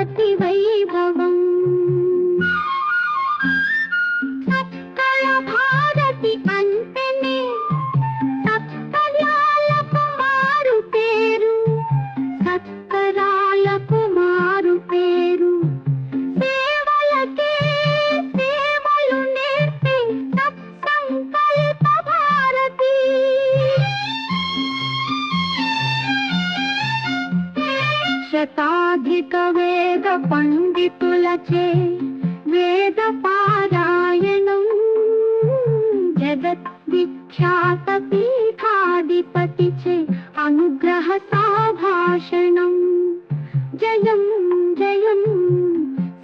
భారతి వైభవం సత్కళ భారతి అంటేనే సత్కర్యాలకు మారు పేరు సత్కరాలకు మారు పేరు సేవలకే సేవలు నేర్పే సత్సంకల్ప భారతి శతాధిక వేద పండితులచే వేద పారాయణం జగత్ విఖ్యాత పీఠాధిపతిచే అనుగ్రహ సాభాషణం జయం జయం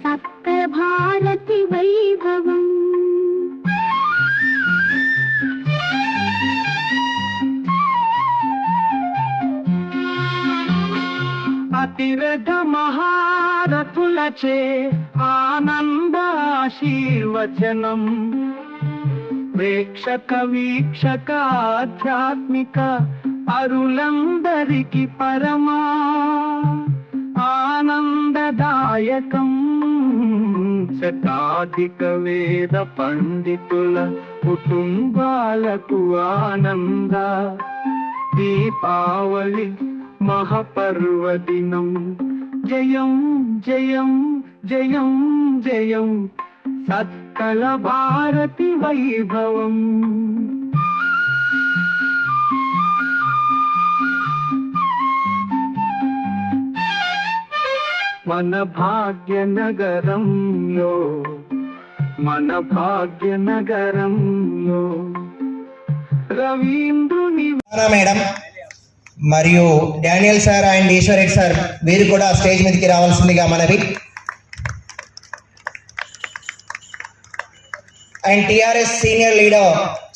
సత్య భారతి వైభవం అతిరథ మహారథులచే ఆనందాశీర్వచనం ప్రేక్షక వీక్షక ఆధ్యాత్మిక అరులందరికి పరమా ఆనందదాయకం శతాధిక వేద పండితుల కుటుంబాలకు ఆనంద దీపావళి మహాపర్వదినం జయం జయం జయం జయం సత్కళ భారతి వైభవం మన భాగ్యనగరంలో రవీంద్రుని మేడం మరియు Daniel sir and Eswar Reddy sir వీరు కూడా స్టేజ్ మీదకి రావాల్సిందిగా మనవి. And TRS senior leader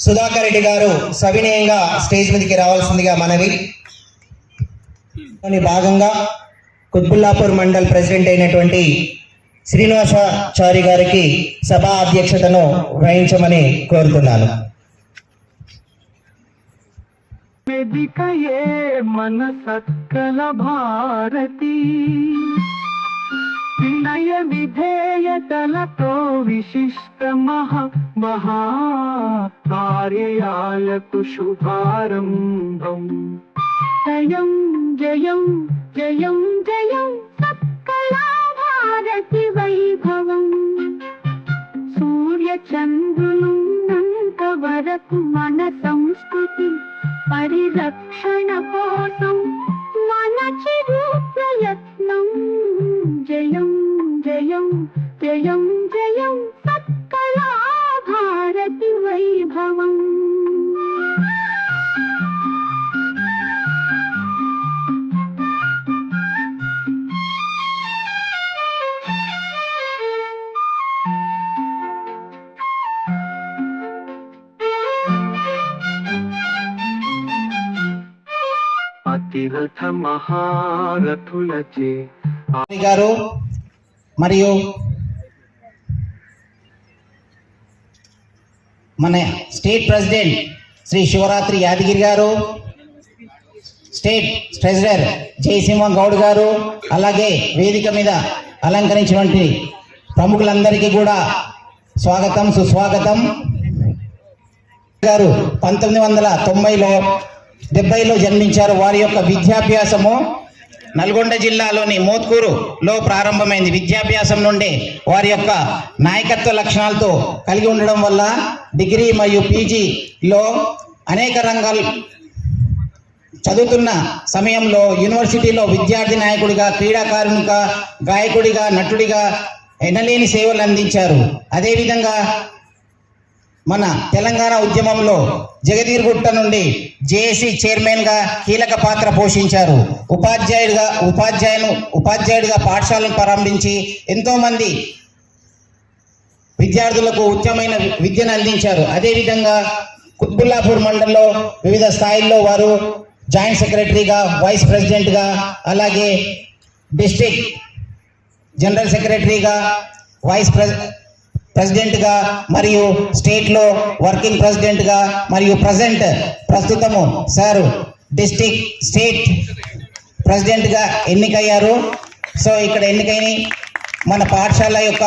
Sudhakar Reddy గారు సవినయంగా స్టేజ్ మీదకి రావాల్సిందిగా మనవి. భాగంగా కుత్బుల్లాపూర్ మండల్ ప్రెసిడెంట్ అయినటువంటి శ్రీనివాసాచారి గారికి సభా అధ్యక్షతను వహించమని కోరుతున్నాను. వేదికయే మన సత్కళ భారతి వినయ విధేయతలతో విశిష్ట మహాకార్యాలకు శుభారంభం జయం జయం జయం జయం సత్కళ భారతి వైభవం సూర్య చంద్రులున్నంత వరకు మన సంస్కృతి పరిరక్షణ కోసం మన చిరు ప్రయత్నం జయం జయం జయం జయం సత్కళ భారతి వైభవం అతిరథ మహారథులచే గారు మరియు మన స్టేట్ ప్రెసిడెంట్ శ్రీ శివరాత్రి యాదగిరి గారు, స్టేట్ ట్రెజరర్ జయసింహ గౌడ్ గారు, అలాగే వేదిక మీద అలంకరించినటువంటి ప్రముఖులందరికీ కూడా స్వాగతం సుస్వాగతం. గారు 1990లో 70లో జన్మించారు. వారి యొక్క విద్యాభ్యాసము నల్గొండ జిల్లాలోని మోత్కూరులో ప్రారంభమైంది. విద్యాభ్యాసం నుండి వారి యొక్క నాయకత్వ లక్షణాలతో కలిగి ఉండడం వల్ల డిగ్రీ మరియు పీజీలో అనేక రంగాలు చదువుతున్న సమయంలో యూనివర్సిటీలో విద్యార్థి నాయకుడిగా, క్రీడాకారునిగా, గాయకుడిగా, నటుడిగా ఎనలేని సేవలు అందించారు. అదేవిధంగా మన తెలంగాణ ఉద్యమంలో జగదీర్గుట్ట నుండి జేఏసీ చైర్మన్ గా కీలక పాత్ర పోషించారు. ఉపాధ్యాయుడిగా పాఠశాలను ప్రారంభించి ఎంతో మంది విద్యార్థులకు ఉత్తమమైన విద్యను అందించారు. అదేవిధంగా కుత్బుల్లాపూర్ మండలంలో వివిధ స్థాయిల్లో వారు జాయింట్ సెక్రటరీగా, వైస్ ప్రెసిడెంట్గా, అలాగే డిస్ట్రిక్ట్ జనరల్ సెక్రటరీగా, వైస్ ప్రెసిడెంట్గా మరియు స్టేట్లో వర్కింగ్ ప్రెసిడెంట్గా మరియు ప్రస్తుతము సార్ స్టేట్ ప్రెసిడెంట్గా ఎన్నికయ్యారు. సో ఇక్కడ ఎన్నికైన మన పాఠశాల యొక్క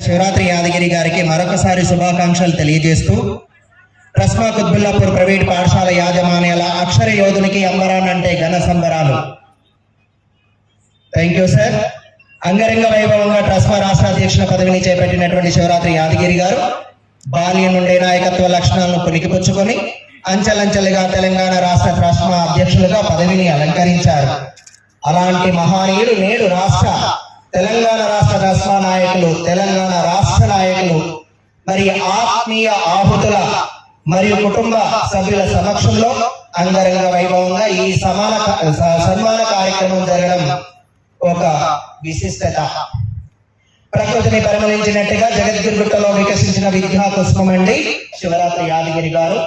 శివరాత్రి యాదగిరి గారికి మరొకసారి శుభాకాంక్షలు తెలియజేస్తూ ట్రస్మా కుత్బుల్లాపూర్ ప్రైవేట్ పాఠశాల యాజమాన్యాల అక్షర యోధునికి అంబరాన్ అంటే ఘన సంబరాలు. Thank you sir. అంగరంగ వైభవంగా ట్రస్మా రాష్ట్ర అధ్యక్షుల పదవిని చేపట్టినటువంటి శివరాత్రి యాదగిరి గారు బాల్యం నుండే నాయకత్వ లక్షణాలను పుణికిపుచ్చుకొని అంచెలంచెలుగా తెలంగాణ రాష్ట్ర ట్రస్మా అధ్యక్షులుగా పదవిని అలంకరించారు. అలాంటి మహానీయుడు నేడు తెలంగాణ రాష్ట్ర ట్రస్మా నాయకులు, తెలంగాణ రాష్ట్ర నాయకులు మరి ఆత్మీయ ఆహుతుల మరియు కుటుంబ సభ్యుల సమక్షంలో అంగరంగ వైభవంగా ఈ సన్మాన కార్యక్రమం జరగడం ఒక విశిష్టత. ప్రకృతిని పరిమళించినట్టుగా జగద్గిరిగుట్టలో వికసించిన విద్యా పుష్పమండి శివరాత్రి యాదగిరి గారు.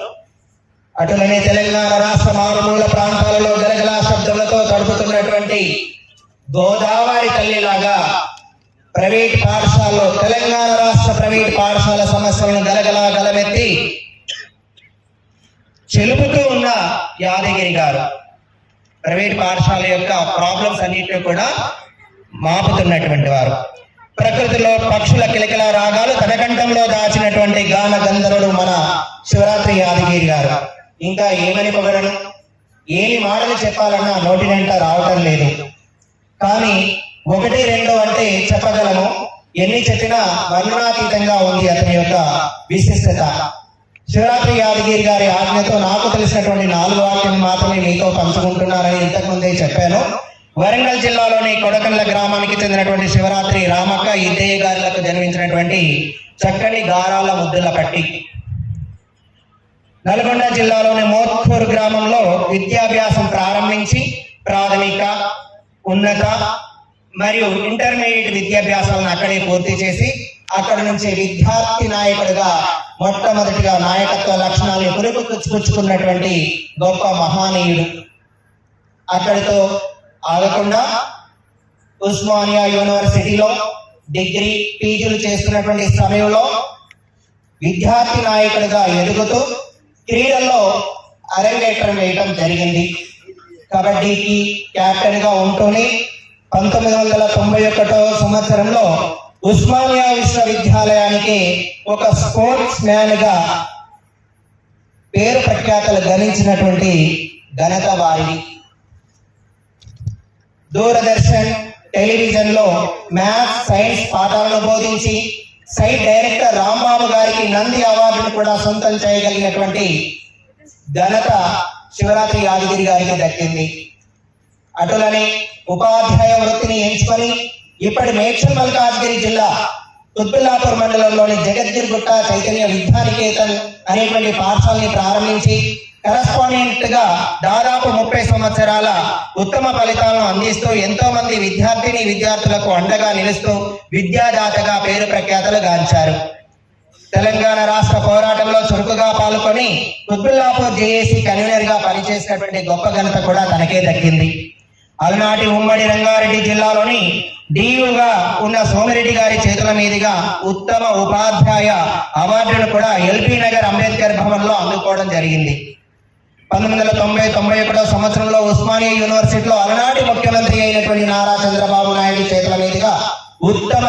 అటులనే తెలంగాణ రాష్ట్ర మారుమూల ప్రాంతాలలో గలగలా శబ్దములతో తడుపుతున్నటువంటి గోదావరి తల్లిలాగా ప్రైవేట్ పాఠశాలలో తెలంగాణ రాష్ట్ర ప్రైవేట్ పాఠశాల సమస్యలను గలగలా గలమెత్తి చెలుపుతూ ఉన్న యాదగిరి గారు ప్రైవేట్ పాఠశాల యొక్క ప్రాబ్లమ్స్ అన్నింటినీ కూడా మాపుతున్నటువంటి వారు. ప్రకృతిలో పక్షుల కిలకిల రాగాలు తన కంఠంలో దాచినటువంటి గాన గంధర్వుడు మన శివరాత్రి యాదగిరి గారు. ఇంకా ఏమని పొగడను, ఏమి మాటలు చెప్పాలన్నా నోటి వెంట రావటం లేదు. కానీ 1, 2 అంటే చెప్పగలము. ఎన్ని చెప్పినా వర్ణనాతీతంగా ఉంది అతని యొక్క విశిష్టత. శివరాత్రి యాదగిరి గారి ఆజ్ఞతో నాకు తెలిసినటువంటి 4 వాక్యాలను మాత్రమే మీతో పంచుకుంటున్నారని ఇంతకుముందే చెప్పాను. వరంగల్ జిల్లాలోని కొడకళ్ళ గ్రామానికి చెందినటువంటి శివరాత్రి రామక్క ఇద్దయ్య గారులకు జన్మించినటువంటి చక్కని గారాల ముద్దుల పట్టి. నల్గొండ జిల్లాలోని మోత్కూరు గ్రామంలో విద్యాభ్యాసం ప్రారంభించి ప్రాథమిక, ఉన్నత మరియు ఇంటర్మీడియట్ విద్యాభ్యాసాలను అక్కడే పూర్తి చేసి అక్కడ నుంచి విద్యార్థి నాయకుడిగా మొట్టమొదటిగా నాయకత్వ లక్షణాలను పుచ్చుకున్నటువంటి గొప్ప మహానీయుడు. అక్కడితో ఆగకుండా ఉస్మానియా యూనివర్సిటీలో డిగ్రీ, పీజీలు చేస్తున్నటువంటి సమయంలో విద్యార్థి నాయకుడిగా ఎదుగుతూ క్రీడల్లో అరంగేట్రం వేయటం జరిగింది. కబడ్డీకి కెప్టెన్ గా ఉంటూనే 1991 సంవత్సరంలో ఉస్మానియా విశ్వవిద్యాలయానికి ఒక స్పోర్ట్స్ మ్యాన్ గా పేరు ప్రఖ్యాతలు గణించినటువంటి ఘనత వారిది. దూరదర్శన్ టెలివిజన్ లో మ్యాథ్స్, సైన్స్ పాఠాలను బోధించి సైట్ డైరెక్టర్ రాంబాబు గారికి నంది అవార్డును కూడా సొంతం చేయగలిగినటువంటి ఘనత శివరాత్రి యాదగిరి గారికి దక్కింది. అటులని ఉపాధ్యాయ వృత్తిని ఎంచుకొని ఇప్పటి మేడ్చల్ మల్కాజ్గిరి జిల్లా కుత్బుల్లాపూర్ మండలంలోని జగద్గిరిగుట్ట చైతన్య విద్యానికేతన్ అనేటువంటి పాఠశాలని ప్రారంభించి కరస్పాండెంట్ గా దాదాపు 30 సంవత్సరాల ఉత్తమ ఫలితాలను అందిస్తూ ఎంతో మంది విద్యార్థులకు అండగా నిలుస్తూ విద్యాదాతగా పేరు ప్రఖ్యాతలు గాంచారు. తెలంగాణ రాష్ట్ర పోరాటంలో చురుకుగా పాల్గొని కుత్బుల్లాపూర్ జేఏసీ కన్వీనర్ గా పనిచేసినటువంటి గొప్ప ఘనత కూడా తనకే దక్కింది. అలనాటి ఉమ్మడి రంగారెడ్డి జిల్లాలోని డియుగా ఉన్న సోమిరెడ్డి గారి చేతుల మీదుగా ఉత్తమ ఉపాధ్యాయ అవార్డును కూడా ఎల్బీ నగర్ అంబేద్కర్ భవన్ లో అందుకోవడం జరిగింది. 1991 సంవత్సరంలో ఉస్మానియా యూనివర్సిటీలో అలనాటి ముఖ్యమంత్రి అయినటువంటి నారా చంద్రబాబు నాయుడు చేతుల మీదుగా ఉత్తమ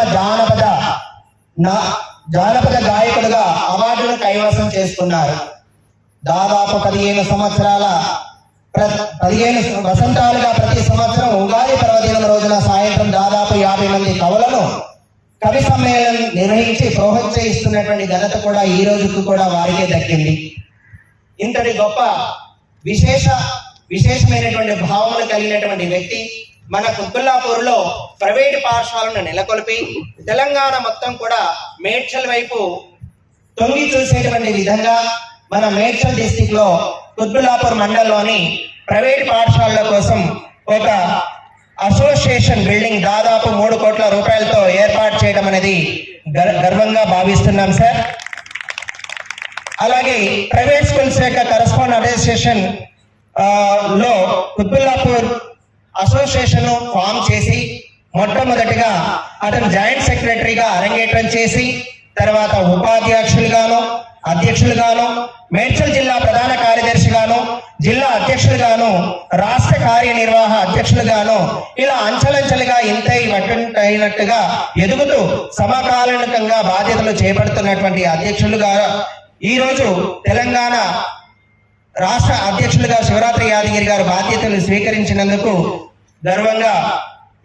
జానపద గాయకుడుగా అవార్డును కైవసం చేసుకున్నారు. దాదాపు 15 వసంతాలుగా ప్రతి సంవత్సరం ఉగాది పర్వదినం రోజున సాయంత్రం దాదాపు 50 మంది కవులను కవి సమ్మేళనం నిర్వహించి ప్రోత్సహిస్తున్నటువంటి ఘనత కూడా ఈ రోజుకు కూడా వారికే దక్కింది. ఇంతటి గొప్ప విశేషమైనటువంటి భావములు కలిగినటువంటి వ్యక్తి మన కుత్బుల్లాపూర్లో ప్రైవేటు పాఠశాలను నెలకొల్పి తెలంగాణ మొత్తం కూడా మేడ్చల్ వైపు తొంగి చూసేటువంటి విధంగా మన మేడ్చల్ డిస్టిక్ లో కుత్బుల్లాపూర్ మండలంలోని ప్రైవేట్ పాఠశాలల కోసం ఒక అసోసియేషన్ బిల్డింగ్ దాదాపు 3 కోట్ల రూపాయలతో ఏర్పాటు చేయడం అనేది గర్వంగా భావిస్తున్నాం సార్. అలాగే ప్రైవేట్ స్కూల్స్ యొక్క కరస్పాండెంట్ అసోసియేషన్ లో కుత్బుల్లాపూర్ అసోసియేషన్ ఫామ్ చేసి మొట్టమొదటిగా అతను జాయింట్ సెక్రటరీగా అరంగేట్రం చేసి తర్వాత ఉపాధ్యక్షులుగాను, అధ్యక్షులుగాను, మేడ్చల్ జిల్లా ప్రధాన కార్యదర్శిగాను, జిల్లా అధ్యక్షులుగాను, రాష్ట్ర కార్యనిర్వాహక అధ్యక్షులుగాను ఇలా అంచెలంచెలుగా ఇంతైనట్టుగా ఎదుగుతూ సమకాలీనంగా బాధ్యతలు చేపడుతున్నటువంటి అధ్యక్షులుగా ఈరోజు తెలంగాణ రాష్ట్ర అధ్యక్షులుగా శివరాత్రి యాదగిరి గారు బాధ్యతలు స్వీకరించినందుకు గర్వంగా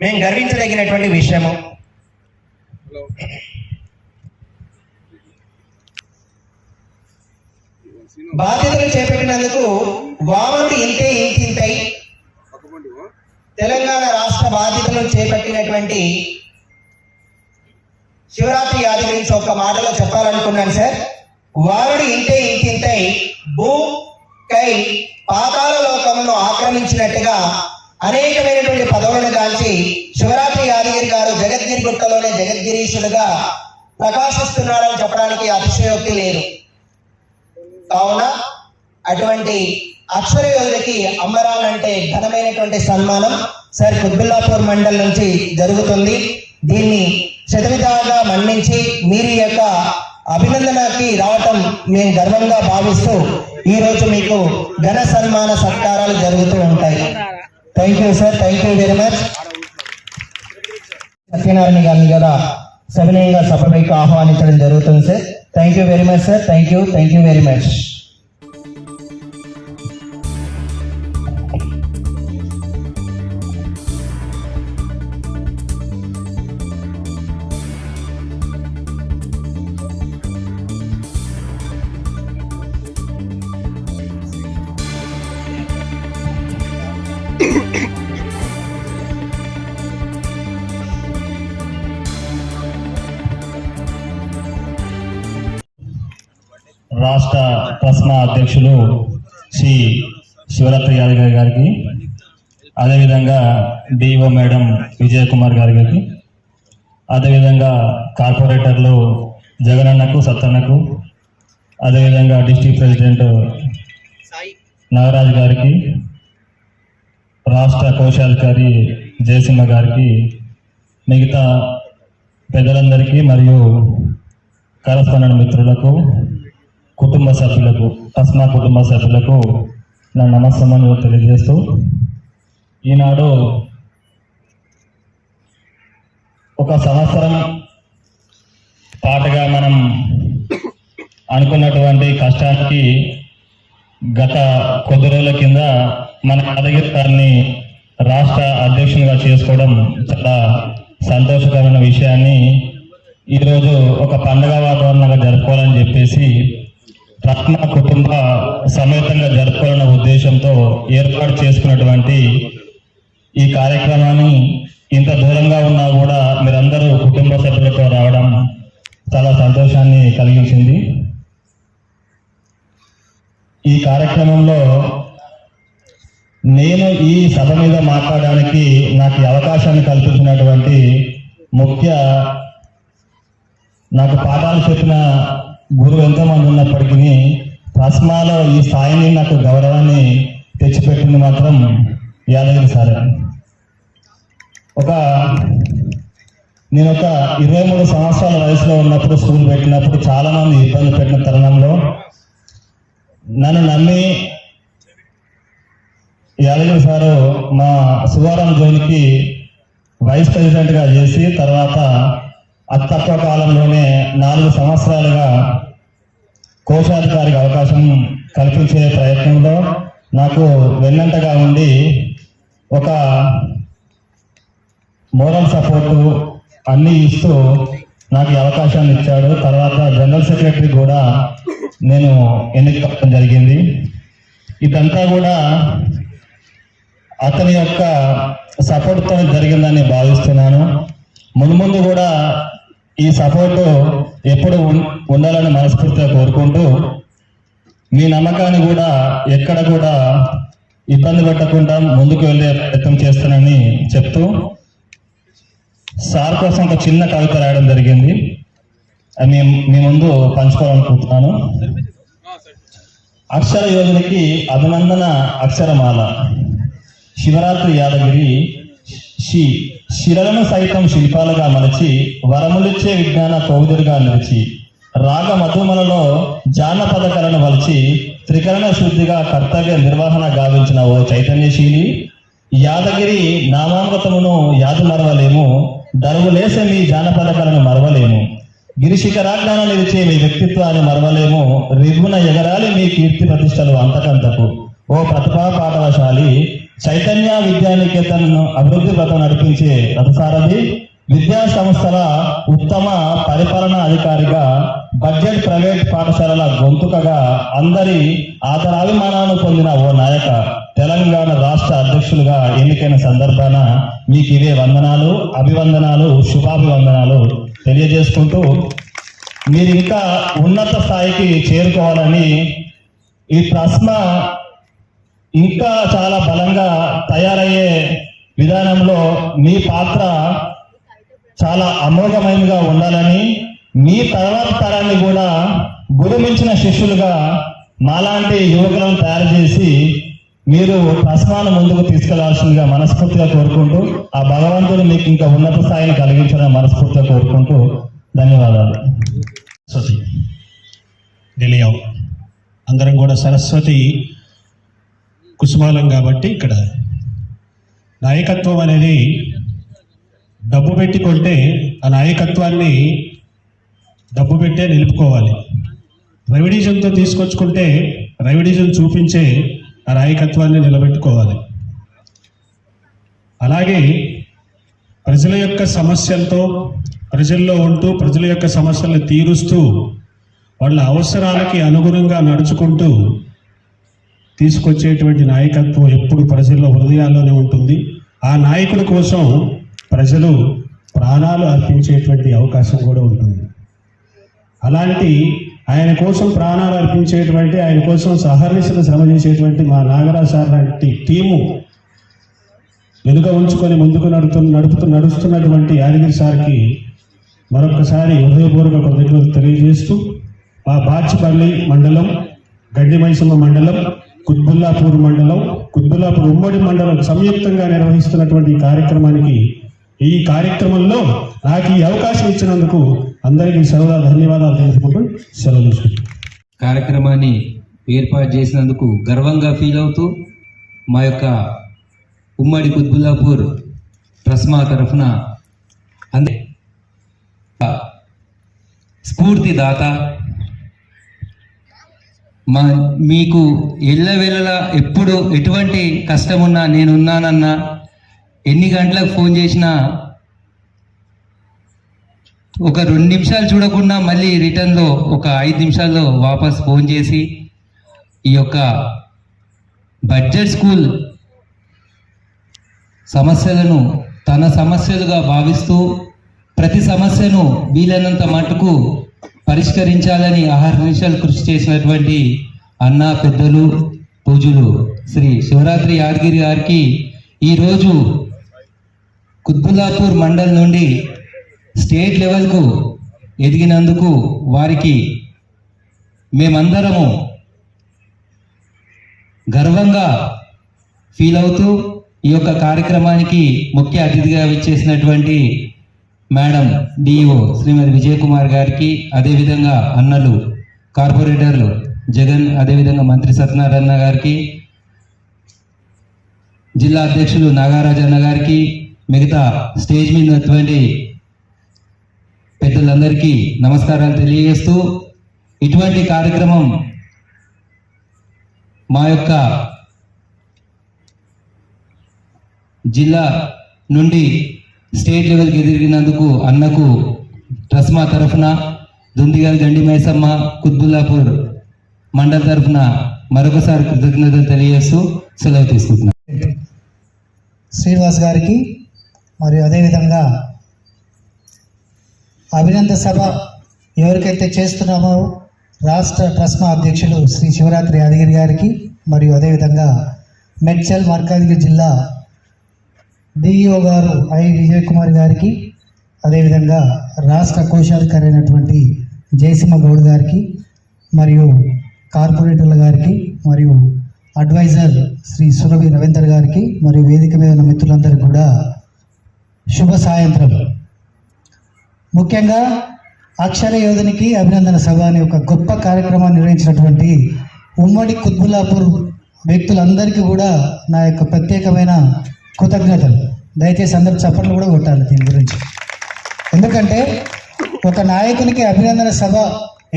మేము గర్వించదగినటువంటి విషయము. బాధ్యతలు చేపట్టినందుకు వామనుడు ఇంతే ఇంతింతై తెలంగాణ రాష్ట్ర బాధ్యతలను చేపట్టినటువంటి శివరాత్రి యాదగిరి గురించి ఒక మాటలో చెప్పాలనుకున్నాను సార్. వారుడు ఇంతే ఇంతింతై భూ కై పాతాళ లోకంలో ఆక్రమించినట్టుగా అనేకమైనటువంటి పదవులను గాల్చి శివరాత్రి యాదగిరి గారు జగద్గిరి గుట్టలోనే జగద్గిరీశుడుగా ప్రకాశిస్తున్నాడని చెప్పడానికి అతిశయోక్తి లేదు. కావున అటువంటి అక్షర యోధుడికి అమ్మరాన్ అంటే ఘనమైనటువంటి సన్మానం సార్ కుత్బుల్లాపూర్ మండల్ నుంచి జరుగుతుంది. దీన్ని శతవిధాలుగా మన్నించి మీరు యొక్క అభినందనకి రావటం మేము గర్వంగా భావిస్తూ ఈ రోజు మీకు ఘన సన్మాన సత్కారాలు జరుగుతూ ఉంటాయి. Thank you sir, thank you very much. Satyanarayana గారిని కూడా సవినయంగా సభపైకి ఆహ్వానించడం జరుగుతుంది sir. Thank you very much sir. Thank you very much. రాష్ట్ర ట్రస్మా అధ్యక్షులు శ్రీ శివరాత్రి యాదగిరి గారికి, అదేవిధంగా డిఓ మేడం విజయ్ కుమార్ గారికి, అదేవిధంగా కార్పొరేటర్లు జగనన్నకు, సత్తన్నకు, అదేవిధంగా డిస్ట్రిక్ట్ ప్రెసిడెంట్ నాగరాజు గారికి, రాష్ట్ర కోశాధికారి జయసింహ గారికి, మిగతా పెద్దలందరికీ మరియు కరస్పాండెంట్ మిత్రులకు, కుటుంబ సభ్యులకు, ట్రస్మా కుటుంబ సభ్యులకు నా నమస్కారాలు తెలియజేస్తూ, ఈనాడు ఒక సంవత్సరం పాటుగా మనం అనుకున్నటువంటి కష్టానికి గత కొద్ది రోజుల కింద మన యాదగిరి గారిని రాష్ట్ర అధ్యక్షునిగా చేసుకోవడం చాలా సంతోషకరమైన విషయాన్ని ఈరోజు ఒక పండుగ వాతావరణంగా జరుపుకోవాలని చెప్పేసి ట్రస్మా కుటుంబ సమేతంగా జరుపుకోవాలన్న ఉద్దేశంతో ఏర్పాటు చేసుకున్నటువంటి ఈ కార్యక్రమాన్ని ఇంత దూరంగా ఉన్నా కూడా మీరందరూ కుటుంబ సభ్యులతో రావడం చాలా సంతోషాన్ని కలిగించింది. ఈ కార్యక్రమంలో నేను ఈ సభ మీద మాట్లాడడానికి నాకు ఈ అవకాశాన్ని కల్పించినటువంటి ముఖ్య నాకు పాఠాలు చెప్పిన గురువు ఎంతోమంది ఉన్నప్పటికీ ట్రస్మాలో ఈ స్థాయిని నాకు గౌరవాన్ని తెచ్చిపెట్టింది మాత్రం యాదగిరి సార్. నేను ఒక 23 సంవత్సరాల వయసులో ఉన్నప్పుడు స్కూల్ పెట్టినప్పుడు చాలా మంది ఇబ్బంది పెట్టిన తరుణంలో నన్ను నమ్మి యాదగిరి సారు మా సువారం జోన్కి వైస్ ప్రెసిడెంట్గా చేసి తర్వాత అతి తక్కువ కాలంలోనే 4 సంవత్సరాలుగా కోశాధికారికి అవకాశం కల్పించే ప్రయత్నంలో నాకు వెన్నంటగా ఉండి ఒక మోరల్ సపోర్టు అన్నీ ఇస్తూ నాకు ఈ అవకాశాన్ని ఇచ్చాడు. తర్వాత జనరల్ సెక్రటరీ కూడా నేను ఎన్నికవడం జరిగింది. ఇదంతా కూడా అతని యొక్క సపోర్ట్తో జరిగిందని భావిస్తున్నాను. ముందు కూడా ఈ సపోర్టు ఎప్పుడు ఉండాలని మనస్ఫూర్తిగా కోరుకుంటూ మీ నమ్మకాన్ని కూడా ఎక్కడ కూడా ఇబ్బంది పెట్టకుండా ముందుకు వెళ్ళే ప్రయత్నం చేస్తానని చెప్తూ సార్ కోసం ఒక చిన్న కవిత రాయడం జరిగింది. అది మీ ముందు పంచుకోవాలనుకుంటున్నాను. అక్షర యోధునికి అభినందన అక్షరమాల. శివరాత్రి యాదగిరి శిరలను సైతం శిల్పాలుగా మలచి వరములిచ్చే విజ్ఞాన కౌదులుగా నిలిచి రాగ మధుమలలో జానపద కళను వలిచి త్రికరణ శుద్ధిగా కర్తవ్య నిర్వహణ గావించిన ఓ చైతన్యశీలి, యాదగిరి నామాంగతమును యాదు మరవలేము, దరువులేసే మీ జానపద కళను మరవలేము, గిరిశిఖరాజ్ఞాన నిలిచే మీ వ్యక్తిత్వాన్ని మరవలేము, రిగున ఎగరాలి మీ కీర్తి ప్రతిష్టలు అంతకంతకు. ఓ ప్రతిభా పాఠవశాలి, చైతన్య విద్యానికేతన్ను అభివృద్ధి పథం నడిపించే రథసారథి, విద్యా సంస్థల ఉత్తమ పరిపాలనా అధికారిగా, బడ్జెట్ ప్రైవేట్ పాఠశాలల గొంతుకగా అందరి ఆదరాభిమానాలను పొందిన ఓ నాయక, తెలంగాణ రాష్ట్ర అధ్యక్షులుగా ఎన్నికైన సందర్భాన మీకు ఇవే వందనాలు, అభివందనాలు, శుభాభివందనాలు తెలియజేసుకుంటూ మీరు ఇంకా ఉన్నత స్థాయికి చేరుకోవాలని, ఈ ప్లాస్మా ఇంకా చాలా బలంగా తయారయ్యే విధానంలో మీ పాత్ర చాలా అమోఘమైనగా ఉండాలని, మీ తర్వాత తరాన్ని కూడా గురుమించిన శిష్యులుగా మాలాంటి యువకులను తయారు చేసి మీరు ప్లాస్మాను ముందుకు తీసుకెళ్లాల్సిందిగా మనస్ఫూర్తిగా కోరుకుంటూ, ఆ భగవంతుడు మీకు ఇంకా ఉన్నత స్థాయిని కలిగించడం మనస్ఫూర్తిగా కోరుకుంటూ ధన్యవాదాలు. సరస్వతి తెలియవు, అందరం కూడా సరస్వతి కుసుమాలం కాబట్టి ఇక్కడ నాయకత్వం అనేది డబ్బు పెట్టి కొంటే ఆ నాయకత్వాన్ని డబ్బు పెట్టే నిలుపుకోవాలి. రెవిడిజంతో తీసుకొచ్చుకుంటే రెవిడిజం చూపించే ఆ నాయకత్వాన్ని నిలబెట్టుకోవాలి. అలాగే ప్రజల యొక్క సమస్యలతో ప్రజల్లో ఉంటూ ప్రజల యొక్క సమస్యలను తీరుస్తూ వాళ్ళ అవసరాలకి అనుగుణంగా నడుచుకుంటూ తీసుకొచ్చేటువంటి నాయకత్వం ఎప్పుడు ప్రజల్లో హృదయాల్లోనే ఉంటుంది. ఆ నాయకుడి కోసం ప్రజలు ప్రాణాలు అర్పించేటువంటి అవకాశం కూడా ఉంటుంది. అలాంటి ఆయన కోసం ప్రాణాలు అర్పించేటువంటి, ఆయన కోసం సహర్నిశలు శ్రమ చేసేటువంటి మా నాగరాజు సార్ లాంటి టీము వెనుక ఉంచుకొని ముందుకు నడుస్తున్నటువంటి యాదగిరి సార్కి మరొకసారి హృదయపూర్వక కృతజ్ఞతలు తెలియజేస్తూ, మా బాచిపల్లి మండలం, గడ్డి మైసమ్మ మండలం, కుత్బుల్లాపూర్ మండలం, కుత్బుల్లాపూర్ ఉమ్మడి మండలం సంయుక్తంగా నిర్వహిస్తున్నటువంటి ఈ కార్యక్రమానికి, ఈ కార్యక్రమంలో నాకు ఈ అవకాశం ఇచ్చినందుకు అందరికీ సర్వదా ధన్యవాదాలు తెలుసుకుంటూ సెలవు తీసుకుంటాను. కార్యక్రమాన్ని ఏర్పాటు చేసినందుకు గర్వంగా ఫీల్ అవుతూ మా యొక్క ఉమ్మడి కుత్బుల్లాపూర్ ట్రస్మా తరఫున అందే స్ఫూర్తిదాత, మీకు ఎల్లవేళలా ఎప్పుడు ఎటువంటి కష్టమున్నా నేనున్నానన్నా, ఎన్ని గంటలకు ఫోన్ చేసినా ఒక 2 నిమిషాలు చూడకుండా మళ్ళీ రిటర్న్లో ఒక 5 నిమిషాల్లో వాపస్ ఫోన్ చేసి ఈ యొక్క బడ్జెట్ స్కూల్ సమస్యలను తన సమస్యలుగా భావిస్తూ ప్రతి సమస్యను వీలైనంత మటుకు పరిష్కరించాలని అహర్నిశలు కృషి చేసినటువంటి అన్న పెద్దలు పూజలు శ్రీ శివరాత్రి యాదగిరి గారికి ఈరోజు కుత్బుల్లాపూర్ మండల్ నుండి స్టేట్ లెవెల్కు ఎదిగినందుకు వారికి మేమందరము గర్వంగా ఫీల్ అవుతూ ఈ యొక్క కార్యక్రమానికి ముఖ్య అతిథిగా విచ్చేసినటువంటి మేడం డిఈఓ శ్రీమతి విజయకుమార్ గారికి, అదేవిధంగా అన్నలు కార్పొరేటర్లు జగన్, అదేవిధంగా మంత్రి సత్యనారాయణ గారికి, జిల్లా అధ్యక్షులు నాగరాజన్న గారికి, మిగతా స్టేజ్ మీద ఉన్నటువంటి పెద్దలందరికీ నమస్కారాలు తెలియజేస్తూ, ఇటువంటి కార్యక్రమం మా యొక్క జిల్లా నుండి స్టేట్ లెవెల్కి ఎదిగినందుకు అన్నకు ట్రస్మా తరఫున, దుందిగల్ గండి మైసమ్మ కుత్బుల్లాపూర్ మండల తరఫున మరొకసారి కృతజ్ఞతలు తెలియజేస్తూ సెలవు తీసుకుంటున్నాను. శ్రీనివాస్ గారికి మరియు అదేవిధంగా అభినందన సభ ఎవరికైతే చేస్తున్నామో రాష్ట్ర ట్రస్మా అధ్యక్షులు శ్రీ శివరాత్రి యాదగిరి గారికి, మరియు అదేవిధంగా మెడ్చల్ మల్కాజ్గిరి జిల్లా డిఈఓ గారు ఐ విజయకుమార్ గారికి, అదేవిధంగా రాష్ట్ర కోశాధికారి అయినటువంటి జయసింహ గౌడ్ గారికి, మరియు కార్పొరేటర్ల గారికి, మరియు అడ్వైజర్ శ్రీ సురభి రవీందర్ గారికి, మరియు వేదిక మీద ఉన్న మిత్రులందరికీ కూడా శుభ సాయంత్రం. ముఖ్యంగా అక్షర యోధునికి అభినందన సభ అనే ఒక గొప్ప కార్యక్రమాన్ని నిర్వహించినటువంటి ఉమ్మడి కుత్బుల్లాపూర్ వ్యక్తులందరికీ కూడా నా యొక్క ప్రత్యేకమైన కృతజ్ఞతలు. దయచేసి అందరూ చప్పట్లు కూడా కొట్టాలి దీని గురించి. ఎందుకంటే ఒక నాయకునికి అభినందన సభ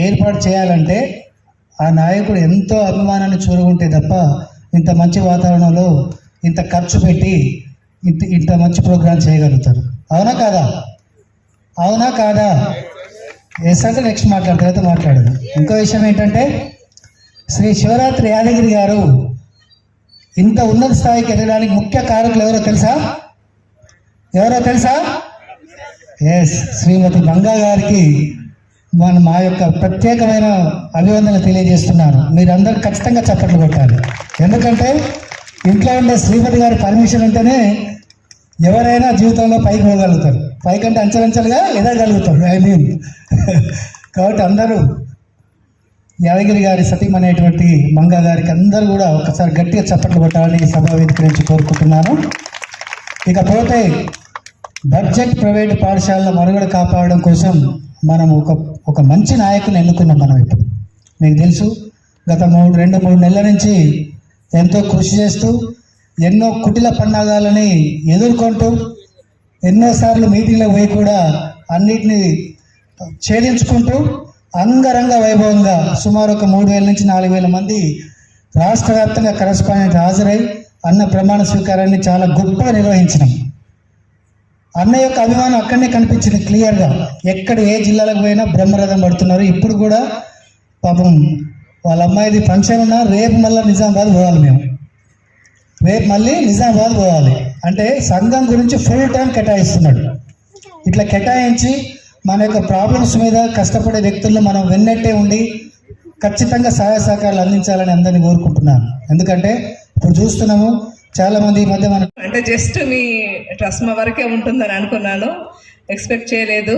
ఏర్పాటు చేయాలంటే ఆ నాయకుడు ఎంతో అభిమానాన్ని చూరుకుంటే తప్ప ఇంత మంచి వాతావరణంలో ఇంత ఖర్చు పెట్టి ఇంత మంచి ప్రోగ్రాం చేయగలుగుతారు. అవునా కాదా? అవునా కాదా? ఎస్ అంటే నెక్స్ట్ మాట్లాడతారు, మాట్లాడదు. ఇంకో విషయం ఏంటంటే శ్రీ శివరాత్రి యాదగిరి గారు ఇంత ఉన్నత స్థాయికి ఎదగడానికి ముఖ్య కారకులు ఎవరో తెలుసా? ఎస్, శ్రీమతి మంగా గారికి మా యొక్క ప్రత్యేకమైన అభివందనలు తెలియజేస్తున్నాను. మీరందరూ ఖచ్చితంగా చప్పట్లు కొట్టాలి. ఎందుకంటే ఇంట్లో ఉండే శ్రీమతి గారి పర్మిషన్ ఉంటేనే ఎవరైనా జీవితంలో పైకి పోగలుగుతారు, పైకంటే అంచెలంచెలుగా ఎదగలుగుతారు. కాబట్టి అందరూ యాదగిరి గారి సతీమనేటువంటి మంగా గారికి అందరూ కూడా ఒకసారి గట్టిగా చప్పట్లు కొట్టాలని ఈ సభా వేదిక నుంచి కోరుకుంటున్నాను. ఇకపోతే బడ్జెట్ ప్రైవేటు పాఠశాలల మనుగడ కాపాడడం కోసం మనం ఒక మంచి నాయకుని ఎన్నుకున్నాం. మనం ఇప్పుడు మీకు తెలుసు, గత 2-3 నెలల నుంచి ఎంతో కృషి చేస్తూ ఎన్నో కుటిల పండగాలని ఎదుర్కొంటూ ఎన్నోసార్లు మీటింగ్లకు పోయి కూడా అన్నిటినీ ఛేదించుకుంటూ అంగరంగ వైభవంగా సుమారు ఒక 3,000 నుంచి 4,000 మంది రాష్ట్ర వ్యాప్తంగా కరెస్పాండెంట్ హాజరై అన్న ప్రమాణ స్వీకారాన్ని చాలా గొప్పగా నిర్వహించినాం. అన్న యొక్క అభిమానం అక్కడనే కనిపించింది క్లియర్గా. ఎక్కడ ఏ జిల్లాలకు పోయినా బ్రహ్మరథం పడుతున్నారు. ఇప్పుడు కూడా పాపం వాళ్ళ అమ్మాయిది ఫంక్షన్ ఉన్నా రేపు మళ్ళీ నిజామాబాద్ పోవాలి. రేపు మళ్ళీ నిజామాబాద్ పోవాలి అంటే సంఘం గురించి ఫుల్ టైం కేటాయిస్తున్నాడు. ఇట్లా కేటాయించి మన యొక్క ప్రాబ్లమ్స్ మీద కష్టపడే వ్యక్తులను మనం వెన్నట్టే ఉండి ఖచ్చితంగా సహాయ సహకారాలు అందించాలని అందరినీ కోరుకుంటున్నాను. ఎందుకంటే ఇప్పుడు చూస్తున్నాము చాలా మంది ఈ మధ్య అంటే జస్ట్ మీ ట్రస్మా వరకే ఉంటుందని అనుకున్నాను, ఎక్స్పెక్ట్ చేయలేదు.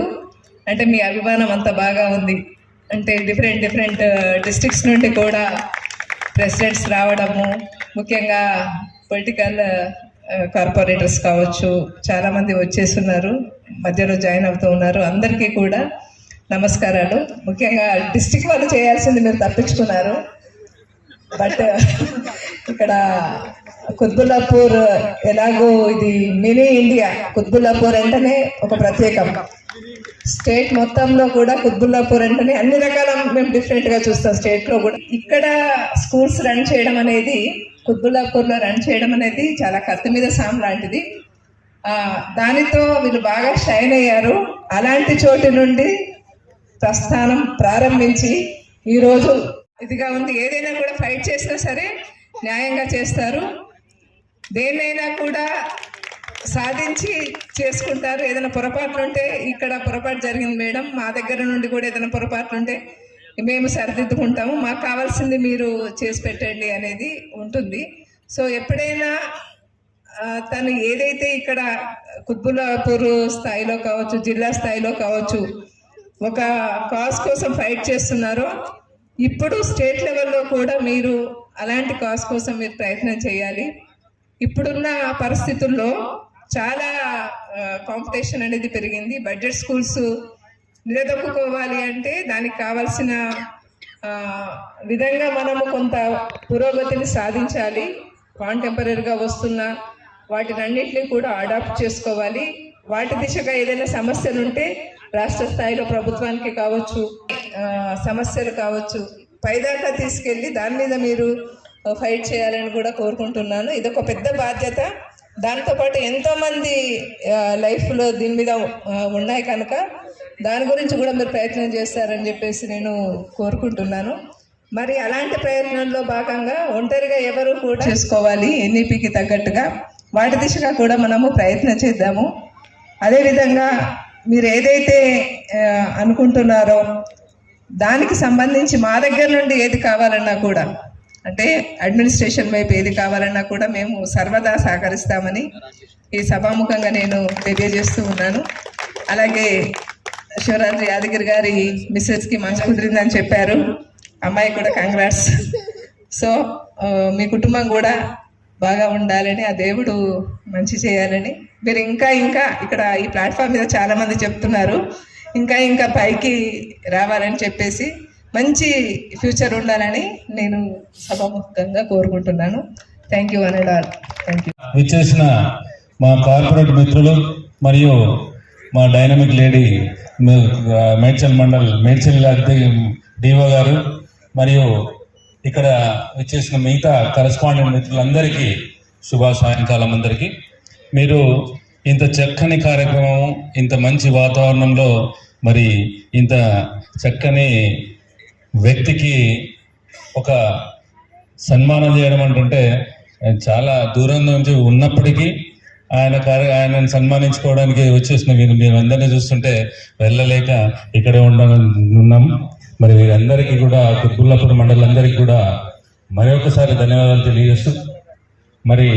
అంటే మీ అభిమానం అంత బాగా ఉంది. అంటే డిఫరెంట్ డిస్ట్రిక్ట్స్ నుండి కూడా ప్రెసిడెంట్స్ రావడము, ముఖ్యంగా పొలిటికల్ కార్పొరేటర్స్ కావచ్చు, చాలామంది వచ్చేస్తున్నారు, మధ్యలో జాయిన్ అవుతూ ఉన్నారు. అందరికీ కూడా నమస్కారాలు. ముఖ్యంగా డిస్ట్రిక్ట్ వాళ్ళు చేయాల్సింది మీరు తప్పించుకున్నారు. బట్ ఇక్కడ కుత్బుల్లాపూర్ ఎలాగో ఇది మినీ ఇండియా. కుత్బుల్లాపూర్ అంటేనే ఒక ప్రత్యేకం. స్టేట్ మొత్తంలో కూడా కుత్బుల్లాపూర్ అంటేనే అన్ని రకాల మేము డిఫరెంట్గా చూస్తాం స్టేట్లో కూడా. ఇక్కడ స్కూల్స్ రన్ చేయడం అనేది, కుత్బుల్లాపూర్లో రన్ చేయడం అనేది చాలా కత్తి మీద సాం లాంటిది. దానితో వీళ్ళు బాగా షైన్ అయ్యారు. అలాంటి చోటు నుండి ప్రస్థానం ప్రారంభించి ఈరోజు ఇదిగా ఉంది. ఏదైనా కూడా ఫైట్ చేసినా సరే న్యాయంగా చేస్తారు, దేన్నైనా కూడా సాధించి చేసుకుంటారు. ఏదైనా పొరపాట్లు ఉంటే ఇక్కడ పొరపాటు జరిగింది మేడం, మా దగ్గర నుండి కూడా ఏదైనా పొరపాట్లు ఉంటే మేము సరిదిద్దుకుంటాము, మాకు కావాల్సింది మీరు చేసి పెట్టండి అనేది ఉంటుంది. సో ఎప్పుడైనా తను ఏదైతే ఇక్కడ కుత్బుల్లాపూర్ స్థాయిలో కావచ్చు, జిల్లా స్థాయిలో కావచ్చు, ఒక కాజ్ కోసం ఫైట్ చేస్తున్నారో, ఇప్పుడు స్టేట్ లెవెల్లో కూడా మీరు అలాంటి కాజ్ కోసం మీరు ప్రయత్నం చేయాలి. ఇప్పుడున్న పరిస్థితుల్లో చాలా కాంపిటీషన్ అనేది పెరిగింది. బడ్జెట్ స్కూల్స్ నిలదొక్కుకోవాలి అంటే దానికి కావాల్సిన విధంగా మనము కొంత పురోగతిని సాధించాలి. కాంటెంపరీగా వస్తున్న వాటినన్నింటినీ కూడా అడాప్ట్ చేసుకోవాలి. వాటి దిశగా ఏదైనా సమస్యలు ఉంటే రాష్ట్ర స్థాయిలో ప్రభుత్వానికి కావచ్చు, సమస్యలు కావచ్చు, పైదాకా తీసుకెళ్ళి దాని మీద మీరు ఫైట్ చేయాలని కూడా కోరుకుంటున్నాను. ఇదొక పెద్ద బాధ్యత. దాంతోపాటు ఎంతోమంది లైఫ్లో దీని మీద ఉన్నాయి కనుక దాని గురించి కూడా మీరు ప్రయత్నం చేస్తారని చెప్పేసి నేను కోరుకుంటున్నాను. మరి అలాంటి ప్రయత్నంలో భాగంగా ఒంటరిగా ఎవరు కూడా చేసుకోవాలి, ఎన్ఈపికి తగ్గట్టుగా వాటి దిశగా కూడా మనము ప్రయత్నం చేద్దాము. అదేవిధంగా మీరు ఏదైతే అనుకుంటున్నారో దానికి సంబంధించి మా దగ్గర నుండి ఏది కావాలన్నా కూడా, అంటే అడ్మినిస్ట్రేషన్ వైపు ఏది కావాలన్నా కూడా మేము సర్వదా సహకరిస్తామని ఈ సభాముఖంగా నేను తెలియజేస్తూ ఉన్నాను. అలాగే శివరాత్రి యాదగిరి గారి మిస్సెస్కి మంచి కుదిరిందని చెప్పారు, అమ్మాయి కూడా కంగ్రాట్స్. సో మీ కుటుంబం కూడా బాగా ఉండాలని, ఆ దేవుడు మంచి చేయాలని, మీరు ఇంకా ఇక్కడ ఈ ప్లాట్ఫామ్ మీద చాలామంది చెప్తున్నారు ఇంకా పైకి రావాలని చెప్పేసి మంచి ఫ్యూచర్ ఉండాలని నేను సభాముఖంగా కోరుకుంటున్నాను. Thank you and all. Thank you. విచ్చేసిన మా కార్పొరేట్ మిత్రులు మరియు మా dynamic lady Medchal mandal Medchal DO గారు మరియు ఇక్కడ విచ్చేసిన మిగతా కరెస్పాండెంట్ మిత్రులందరికీ శుభ సాయంకాలం. అందరికీ మీరు ఇంత చక్కని కార్యక్రమం, ఇంత మంచి వాతావరణంలో మరి ఇంత చక్కని వ్యక్తికి ఒక సన్మానం చేయడం అంటుంటే చాలా దూరం నుంచి ఉన్నప్పటికీ ఆయనను సన్మానించుకోవడానికి వచ్చేసిన మేము అందరినీ చూస్తుంటే వెళ్ళలేక ఇక్కడే ఉన్నాం. మరి అందరికీ కూడా కుత్బుల్లాపూర్ మండలందరికీ కూడా మరొకసారి ధన్యవాదాలు తెలియజేస్తూ మరి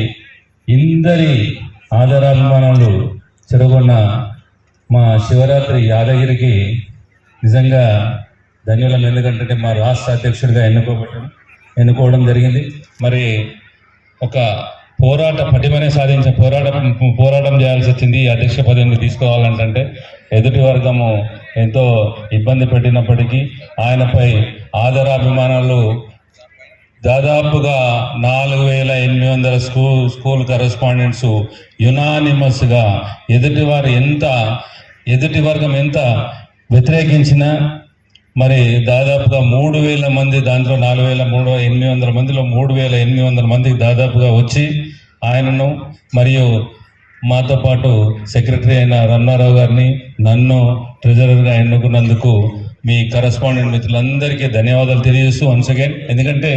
ఇందరి ఆదరాభిమానాలు చెరగొన్న మా శివరాత్రి యాదగిరికి నిజంగా ధన్యులం. ఎందుకంటే మా రాష్ట్ర అధ్యక్షుడిగా ఎన్నుకోవడం జరిగింది. మరి ఒక పటిమనే సాధించే పోరాటం చేయాల్సి వచ్చింది. ఈ అధ్యక్ష పదవిని తీసుకోవాలంటే ఎదుటి వర్గము ఎంతో ఇబ్బంది పెట్టినప్పటికీ ఆయనపై ఆదరాభిమానాలు దాదాపుగా 4800 స్కూల్ కరెస్పాండెంట్స్ యునానిమస్గా ఎదుటి వర్గం ఎంత వ్యతిరేకించినా మరి దాదాపుగా 3000 మంది, దాంట్లో 4800 మందిలో 3800 మందికి దాదాపుగా వచ్చి ఆయనను మరియు మాతో పాటు సెక్రటరీ అయిన రమణారావు గారిని నన్ను ట్రెజరర్గా ఎన్నుకున్నందుకు మీ కరెస్పాండెంట్ మిత్రులందరికీ ధన్యవాదాలు తెలియజేస్తూ వన్స్ అగైన్. ఎందుకంటే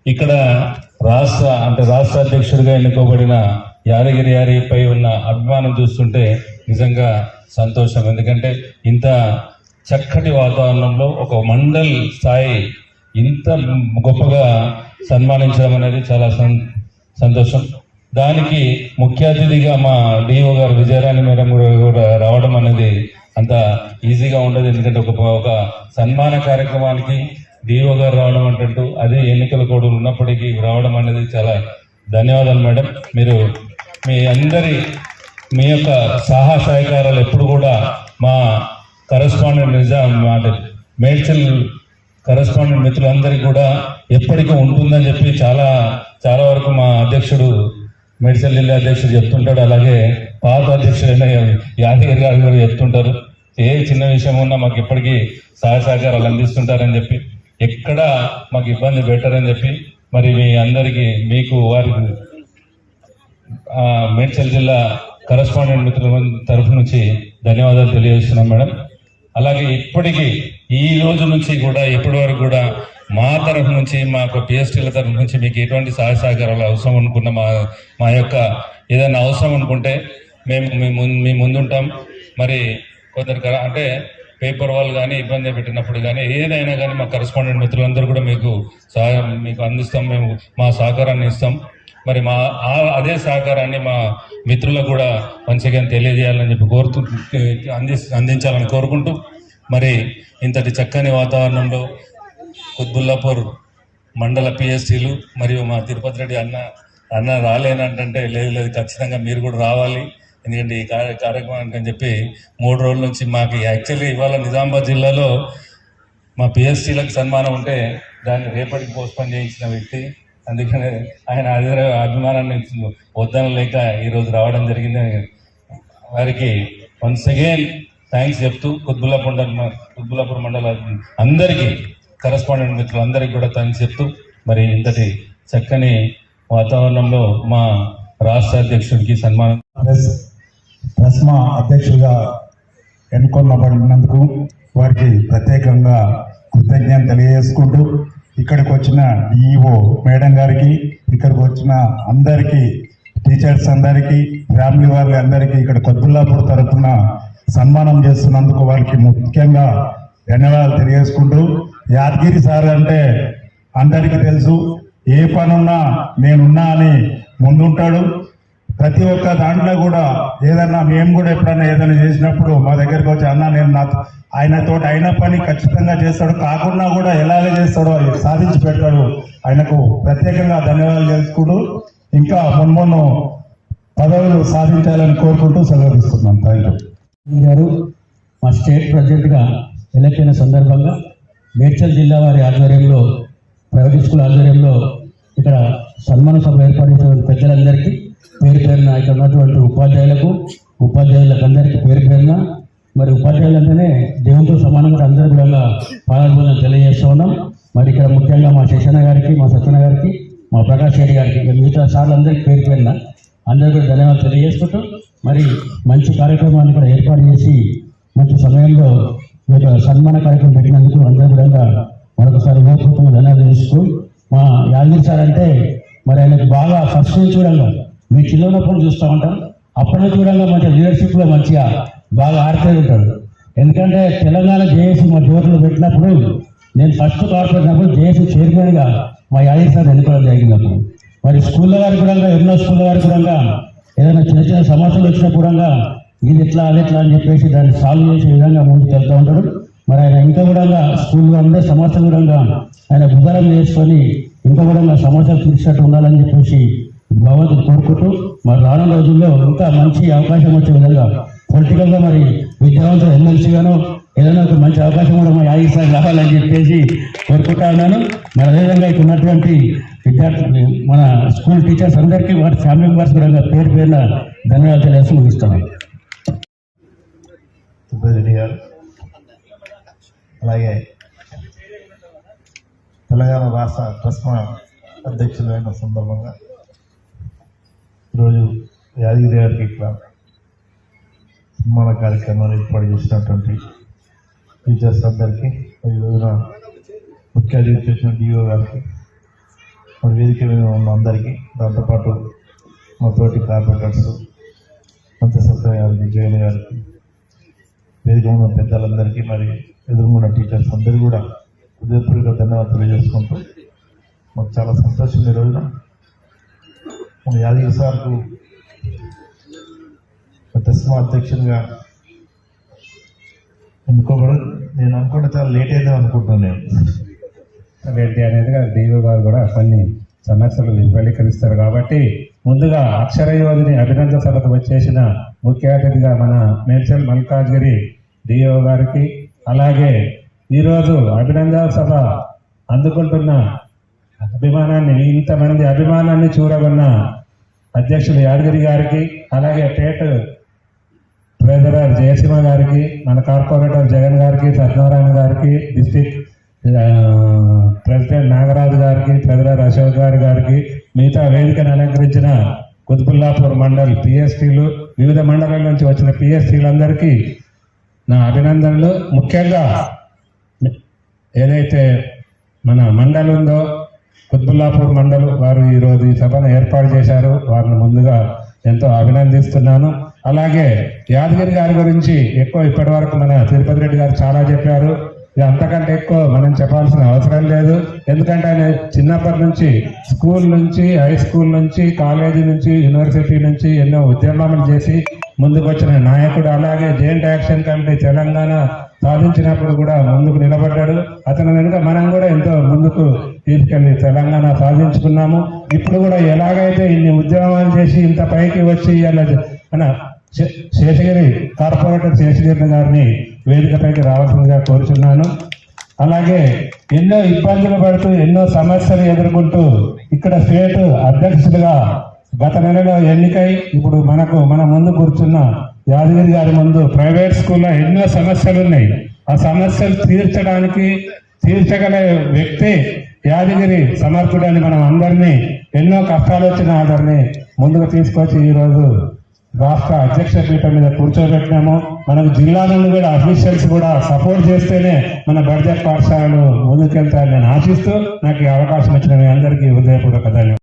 ఇక్కడ రాష్ట్ర అధ్యక్షుడిగా ఎన్నుకోబడిన యాదగిరి గారిపై ఉన్న అభిమానం చూస్తుంటే నిజంగా సంతోషం. ఎందుకంటే ఇంత చక్కటి వాతావరణంలో ఒక మండల్ స్థాయి ఇంత గొప్పగా సన్మానించడం అనేది చాలా సంతోషం. దానికి ముఖ్య అతిథిగా మా డిఓ గారు విజయరాణి మేడం కూడా రావడం అనేది అంత ఈజీగా ఉండదు. ఎందుకంటే ఒక సన్మాన కార్యక్రమానికి డిఓ గారు రావడం అంటూ అదే ఎన్నికల కోడ్ ఉన్నప్పటికీ రావడం అనేది చాలా ధన్యవాదాలు మేడం. మీరు మీ యొక్క సహకారాలు ఎప్పుడు కూడా మా కరెస్పాండెంట్ మేడ్చల్ కరెస్పాండెంట్ మిత్రులందరికీ కూడా ఎప్పటికీ ఉంటుందని చెప్పి చాలా వరకు మా అధ్యక్షుడు మేడ్చల్ జిల్లా అధ్యక్షుడు చెప్తుంటాడు. అలాగే పాత అధ్యక్షుడైన యాదగిరి గారు కూడా చెప్తుంటారు. ఏ చిన్న విషయం ఉన్నా మాకు ఎప్పటికీ సహకారాలు అందిస్తుంటారని చెప్పి, ఎక్కడ మాకు ఇబ్బంది పెట్టారని చెప్పి మరి మీ అందరికీ మీకు వారికి మేడ్చల్ జిల్లా కరెస్పాండెంట్ మిత్రుల తరఫు నుంచి ధన్యవాదాలు తెలియజేస్తున్నాం మేడం. అలాగే ఇప్పటికీ ఈ రోజు నుంచి కూడా ఇప్పటి వరకు కూడా మా తరఫు నుంచి మాకు పిఎస్టీల తరఫు నుంచి మీకు ఎటువంటి సహకారాలు అవసరం అనుకున్న మా యొక్క ఏదైనా అవసరం అనుకుంటే మేము మీ ముందుంటాం. మరి కొందరు అంటే పేపర్ వాళ్ళు కానీ ఇబ్బంది పెట్టినప్పుడు కానీ ఏదైనా కానీ మా కరెస్పాండెంట్ మిత్రులందరూ కూడా మీకు అందిస్తాం. మేము మా సహకారాన్ని ఇస్తాం. మరి అదే సహకారాన్ని మా మిత్రులకు కూడా మంచిగా తెలియజేయాలని చెప్పి అందించాలని కోరుకుంటూ మరి ఇంతటి చక్కని వాతావరణంలో కుత్బుల్లాపూర్ మండల పిఎస్టీలు మరియు మా తిరుపతి రెడ్డి అన్న రాలేనంటే లేదు ఖచ్చితంగా మీరు కూడా రావాలి. ఎందుకంటే ఈ కార్యక్రమానికి అని చెప్పి 3 రోజుల నుంచి మాకు యాక్చువల్లీ ఇవాళ నిజామాబాద్ జిల్లాలో మా పిఎస్టీలకు సన్మానం ఉంటే దాన్ని రేపటికి పోస్ట్పోన్ చేయించిన వ్యక్తి. అందుకనే ఆయన అభిమానాన్ని వద్దనలేక ఈరోజు రావడం జరిగింది. వారికి వన్స్ అగైన్ థ్యాంక్స్ చెప్తూ కుత్బుల్లాపూర్ మండల అందరికీ కరెస్పాండెంట్ మిత్రులందరికీ కూడా థ్యాంక్స్ చెప్తూ మరి ఇంతటి చక్కని వాతావరణంలో మా రాష్ట్ర అధ్యక్షుడికి సన్మానం ట్రస్మా అధ్యక్షుడిగా ఎన్నుకొనబడినందుకు వారికి ప్రత్యేకంగా కృతజ్ఞత తెలియజేసుకుంటూ ఇక్కడికి వచ్చిన డిఈఓ మేడం గారికి, ఇక్కడికి వచ్చిన అందరికీ, టీచర్స్ అందరికీ, ఫ్యామిలీ వాళ్ళందరికీ ఇక్కడ కుత్బుల్లాపూర్ తరఫున సన్మానం చేస్తున్నందుకు వారికి ముఖ్యంగా ధన్యవాదాలు తెలియజేసుకుంటూ, యాదగిరి సార్ అంటే అందరికీ తెలుసు, ఏ పనున్నా నేనున్నా అని ముందుంటాడు. ప్రతి ఒక్క దాంట్లో కూడా ఏదన్నా మేము కూడా ఎప్పుడన్నా ఏదైనా చేసినప్పుడు మా దగ్గరికి వచ్చి అన్న నేను ఆయనతో అయిన పని ఖచ్చితంగా చేస్తాడు, కాకుండా కూడా ఎలాగ చేస్తాడో అది సాధించి పెడతాడు. ఆయనకు ప్రత్యేకంగా ధన్యవాదాలు చేసుకుంటూ ఇంకా మున్మున్ను పదవులు సాధించాలని కోరుకుంటూ సెలవుస్తున్నాను. Thank you. గారు మా స్టేట్ ప్రెసిడెంట్గా ఎలక్ట్ అయిన సందర్భంగా మేడ్చల్ జిల్లా వారి ఆధ్వర్యంలో, ప్రైవేట్ స్కూల్ ఆధ్వర్యంలో ఇక్కడ సన్మాన సభ ఏర్పాటు చేసిన పెద్దలందరికీ పేరు పేరున, ఇక్కడ ఉన్నటువంటి ఉపాధ్యాయులకు అందరికీ పేరు పేరున, మరి ఉపాధ్యాయులంటేనే దేవునితో సమానంగా అందరూ కూడా పాల్గొనని తెలియజేస్తూ ఉన్నాం. మరి ఇక్కడ ముఖ్యంగా మా శేషన్న గారికి, మా సత్యన గారికి, మా ప్రకాష్ రెడ్డి గారికి, మిగతా సార్లు అందరికీ పేరు పేరున అందరూ కూడా ధన్యవాదాలు తెలియజేసుకుంటూ, మరి మంచి కార్యక్రమాన్ని కూడా ఏర్పాటు చేసి మంచి సమయంలో ఈ యొక్క సన్మాన కార్యక్రమం పెట్టినందుకు అందరూ కూడా మరొకసారి హృదయపూర్వకంగా ధన్యవాదాలు తెలుస్తూ, మా యాదగిరి సార్ అంటే మరి ఆయనకు బాగా ఫస్ట్ నుంచి చూడంగా మీ చిన్నప్పుడు చూస్తూ ఉంటాం, అప్పటి నుంచి చూడంగా మంచి లీడర్షిప్లో మంచిగా బాగా ఆడుతూ ఉంటాడు. ఎందుకంటే తెలంగాణ జేఏసీ మా జోర్లో పెట్టినప్పుడు నేను ఫస్ట్ కార్పొరేట్ జేఏసీ చైర్మన్గా మా యాదగిరి సార్ ఎన్నుకోవడం జరిగినప్పుడు, మరి స్కూళ్ళ వారికి కూడా ఎన్నో స్కూళ్ళ వారికి కూడా ఏదైనా చిన్న చిన్న సమస్యలు వచ్చినప్పుడు ఇది ఎట్లా అది ఎట్లా అని చెప్పేసి దాన్ని సాల్వ్ చేసే విధంగా ముందుకు వెళ్తూ ఉంటాడు. మరి ఆయన ఇంకా కూడా స్కూల్లో ఉండే సమస్యలు కూడా ఆయన ఉదాహరణ చేసుకొని ఇంకా కూడా సమస్యలు తీర్చినట్టు ఉండాలని చెప్పేసి భగవంతుడు కోరుకుంటూ, మరి రానున్న రోజుల్లో ఇంకా మంచి అవకాశం వచ్చే విధంగా పొలిటికల్గా మరి విద్యావంతులు ఎమ్మెల్సీగాను ఏదైనా ఒక మంచి అవకాశం కూడా మా యాదగిరి సార్ రావాలని చెప్పేసి కోరుకుంటా ఉన్నాను. మరి అదేవిధంగా ఇక్కడ ఉన్నటువంటి విద్యార్థులు, మన స్కూల్ టీచర్స్ అందరికీ, వారి ఫ్యామిలీ మెంబర్స్ కూడా పేరు పేరున ధన్యవాదాలు తెలియజేసి ముగిస్తున్నాను. సుబ్బారెడ్డి గారు, అలాగే తెలంగాణ రాష్ట్ర ట్రస్ట్ అధ్యక్షులైన సందర్భంగా ఈరోజు యాదగిరి గారికి ఇక్కడ సన్మాన కార్యక్రమాలు ఏర్పాటు చేసినటువంటి టీచర్స్ అందరికీ, ఈ రోజున ముఖ్య అతిథి చేసిన డిఓ గారికి, మరి వేదిక మీద ఉన్న అందరికీ, దాంతోపాటు మా తోటి కార్పొరేటర్స్ మంత్రి సత్యనారాయణ జగన్ గారికి, వేదిక ఉన్న పెద్దలందరికీ, మరి ఎదురుకున్న టీచర్స్ అందరూ కూడా హృదయపూర్వక ధన్యవాదాలు తెలియజేసుకుంటూ, మాకు చాలా సంతోషం ఈ రోజున మన యాదగిరి సార్కు తస్మా అధ్యక్షునిగా ఎన్నుకోబడి నేను అనుకుంటే చాలా లేట్ అయిందో అనుకుంటున్నాను. నేను రెడ్డి అనేది డిఓ గారు కూడా కొన్ని సమస్యలు విఫలీకరిస్తారు కాబట్టి ముందుగా అక్షర యోధిని అభినందన సభకు వచ్చేసిన ముఖ్య అతిథిగా మన మేడ్చల్ మల్కాజ్గిరి డిఓ గారికి, అలాగే ఈరోజు అభినందన సభ అందుకుంటున్న ఇంతమంది అభిమానాన్ని చూరగొన్న అధ్యక్షులు యాదగిరి గారికి, అలాగే పేట ట్రెజరర్ జయసింహ గారికి, మన కార్పొరేటర్ జగన్ గారికి, సత్యనారాయణ గారికి, డిస్ట్రిక్ట్ ప్రెసిడెంట్ నాగరాజు గారికి, ట్రెజరర్ అశోక్ గారికి, మిగతా వేదికను అలంకరించిన కుతుబుల్లాపూర్ మండల్ పిఎస్టీలు, వివిధ మండలాల నుంచి వచ్చిన పిఎస్టీలందరికీ నా అభినందనలు. ముఖ్యంగా ఏదైతే మన మండలి ఉందో కుతుబుల్లాపూర్ మండల్ వారు ఈరోజు ఈ సభను ఏర్పాటు చేశారు, వారిని ముందుగా ఎంతో అభినందిస్తున్నాను. అలాగే యాదగిరి గారి గురించి ఎక్కువ ఇప్పటి వరకు మన తిరుపతి రెడ్డి గారు చాలా చెప్పారు, అంతకంటే ఎక్కువ మనం చెప్పాల్సిన అవసరం లేదు. ఎందుకంటే ఆయన చిన్నప్పటి నుంచి స్కూల్ నుంచి, హై స్కూల్ నుంచి, కాలేజీ నుంచి, యూనివర్సిటీ నుంచి ఎన్నో ఉద్యమాలు చేసి ముందుకు వచ్చిన నాయకుడు. అలాగే జాయింట్ యాక్షన్ కమిటీ తెలంగాణ సాధించినప్పుడు కూడా ముందుకు నిలబడ్డాడు. అతను వెనుక మనం కూడా ఎంతో ముందుకు తీసుకెళ్లి తెలంగాణ సాధించుకున్నాము. ఇప్పుడు కూడా ఎలాగైతే ఇన్ని ఉద్యమాలు చేసి ఇంత పైకి వచ్చి మన శేషగిరి కార్పొరేటర్ శేషగిరి గారిని వేదికపైకి రావాల్సిందిగా కోరుచున్నాను. అలాగే ఎన్నో ఇబ్బందులు పడుతూ, ఎన్నో సమస్యలు ఎదుర్కొంటూ ఇక్కడ స్టేట్ అధ్యక్షుడిగా గత నెలలో ఎన్నికై ఇప్పుడు మన ముందు కూర్చున్న యాదగిరి గారి ముందు ప్రైవేట్ స్కూల్లో ఎన్నో సమస్యలు ఉన్నాయి. ఆ సమస్యలు తీర్చగల వ్యక్తి యాదగిరి సమర్థుడని మనం అందరినీ, ఎన్నో కష్టాలు వచ్చిన అందరినీ ముందుకు తీసుకొచ్చి ఈరోజు రాష్ట్ర అధ్యక్ష పీఠం మీద కూర్చోబెట్టినాము. మనకు జిల్లా నుండి కూడా అఫీషియల్స్ కూడా సపోర్ట్ చేస్తేనే మన బడ్జెట్ పాఠశాలలు ముందుకెళ్తారని నేను ఆశిస్తూ నాకు ఈ అవకాశం ఇచ్చిన మీ అందరికీ హృదయపూర్వక ధన్యవాదాలు.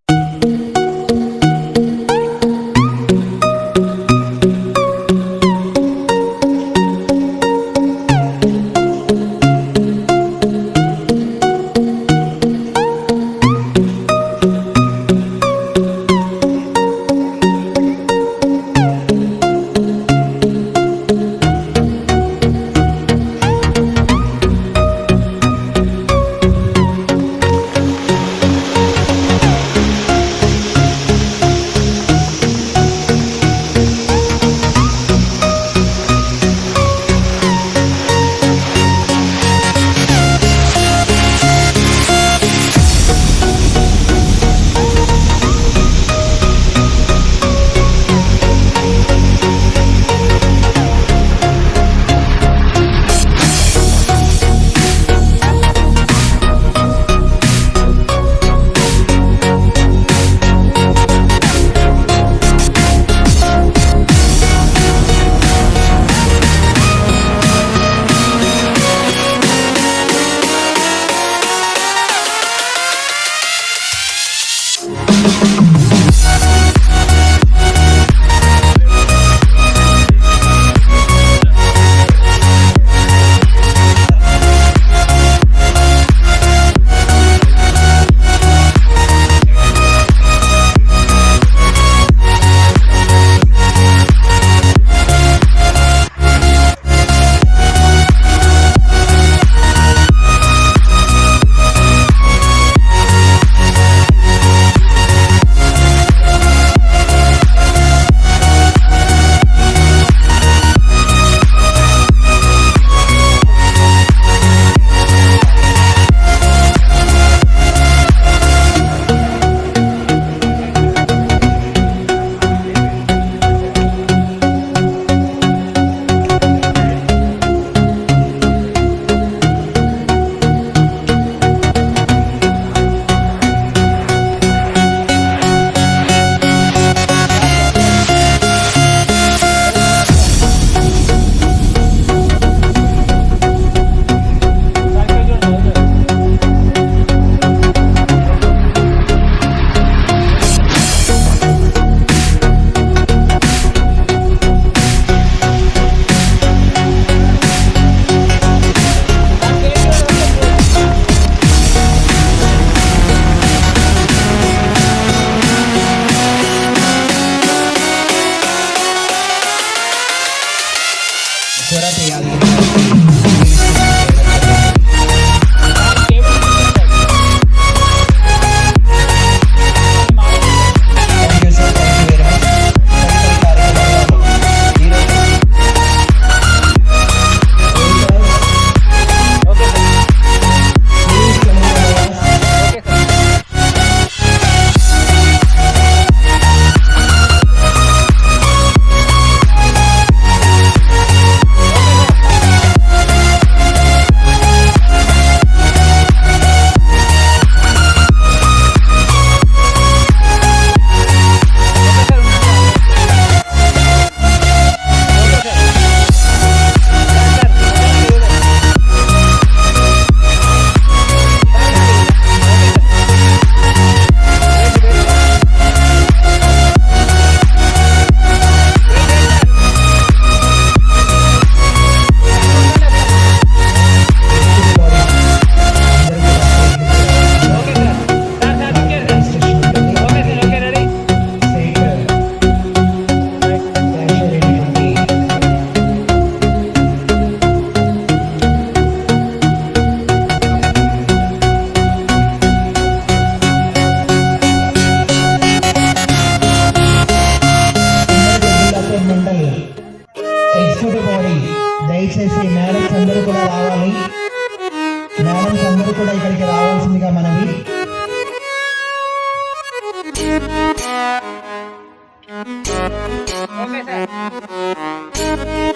శివరాత్రి యాదగిరి గారికి thank you sir, thank you very much. తదుపరి కార్యక్రమంలో ఈరోజు ప్లీజ్ మండల్ ఎగ్జిక్యూటివ్ బాడీ దయచేసి మేడమ్స్ అందరూ కూడా రావాలి. మేడమ్స్ అందరూ కూడా ఇక్కడికి రావాల్సిందిగా మనవి. Okay sir.